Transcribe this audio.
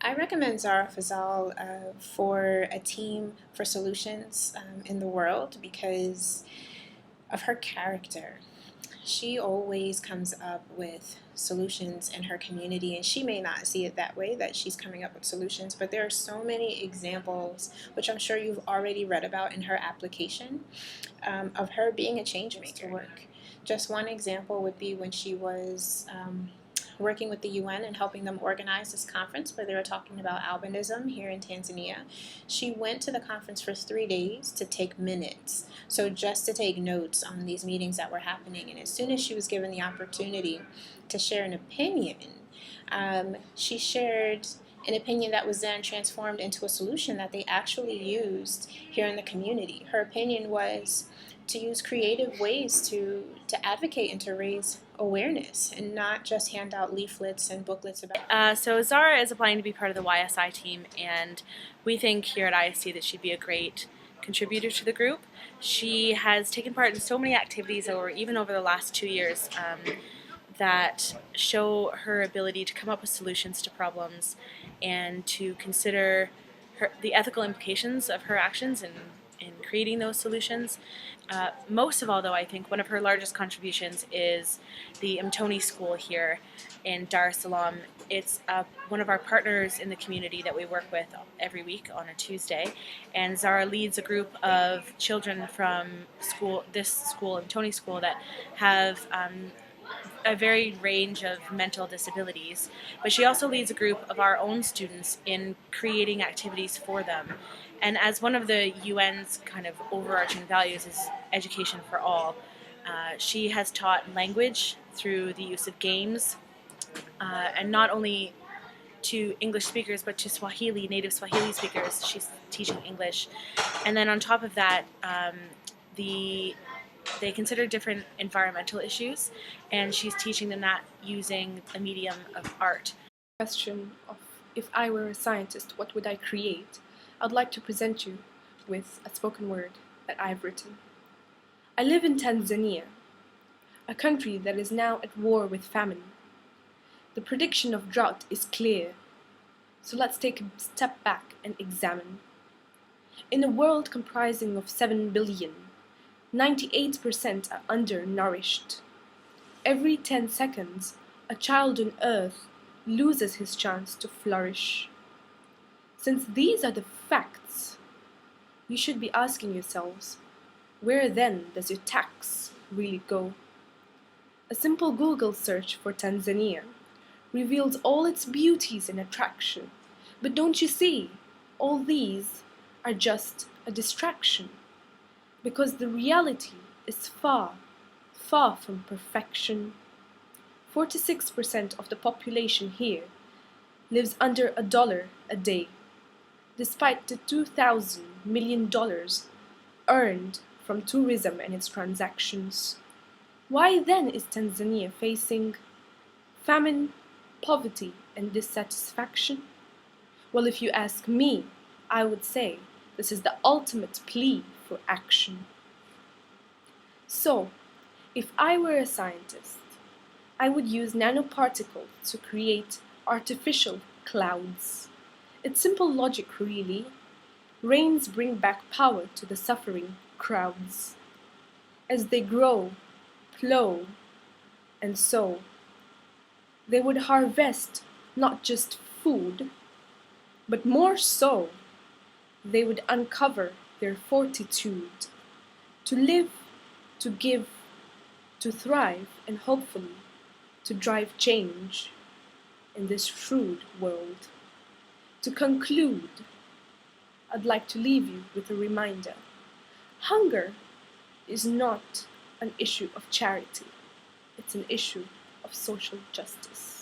I recommend Zahra Fazal for a team for solutions in the world because of her character. She always comes up with solutions in her community, and she may not see it that way, that she's coming up with solutions, but there are so many examples, which I'm sure you've already read about in her application, of her being a change maker. Just one example would be when she was working with the UN and helping them organize this conference where they were talking about albinism here in Tanzania. She went to the conference for 3 days to take minutes, so just to take notes on these meetings that were happening. And as soon as she was given the opportunity to share an opinion, she shared an opinion that was then transformed into a solution that they actually used here in the community. Her opinion was to use creative ways to advocate and to raise awareness and not just hand out leaflets and booklets about So Zahra is applying to be part of the YSI team, and we think here at ISC that she'd be a great contributor to the group. She has taken part in so many activities even over the last 2 years that show her ability to come up with solutions to problems and to consider the ethical implications of her actions in creating those solutions. Most of all, though, I think one of her largest contributions is the Mtoni School here in Dar es Salaam. It's one of our partners in the community that we work with every week on a Tuesday, and Zahra leads a group of children from this school, Mtoni School, that have a varied range of mental disabilities, but she also leads a group of our own students in creating activities for them. And as one of the UN's kind of overarching values is education for all, she has taught language through the use of games, and not only to English speakers, but to Swahili, native Swahili speakers. She's teaching English. And then on top of that, they consider different environmental issues, and she's teaching them that using the medium of art. Question of if I were a scientist, what would I create? I'd like to present you with a spoken word that I've written. I live in Tanzania, a country that is now at war with famine. The prediction of drought is clear, so let's take a step back and examine. In a world comprising of 7 billion, 98% are undernourished. Every 10 seconds, a child on Earth loses his chance to flourish. Since these are the facts, you should be asking yourselves, where then does your tax really go? A simple Google search for Tanzania reveals all its beauties and attraction. But don't you see, all these are just a distraction, because the reality is far, far from perfection. 46% of the population here lives under $1 a day, despite the $2,000 million earned from tourism and its transactions. Why then is Tanzania facing famine, poverty, and dissatisfaction? Well, if you ask me, I would say this is the ultimate plea for action. So, if I were a scientist, I would use nanoparticles to create artificial clouds. It's simple logic, really. Rains bring back power to the suffering crowds. As they grow, plow, and sow, they would harvest not just food, but more so, they would uncover their fortitude to live, to give, to thrive, and hopefully to drive change in this shrewd world. To conclude, I'd like to leave you with a reminder. Hunger is not an issue of charity. It's an issue of social justice.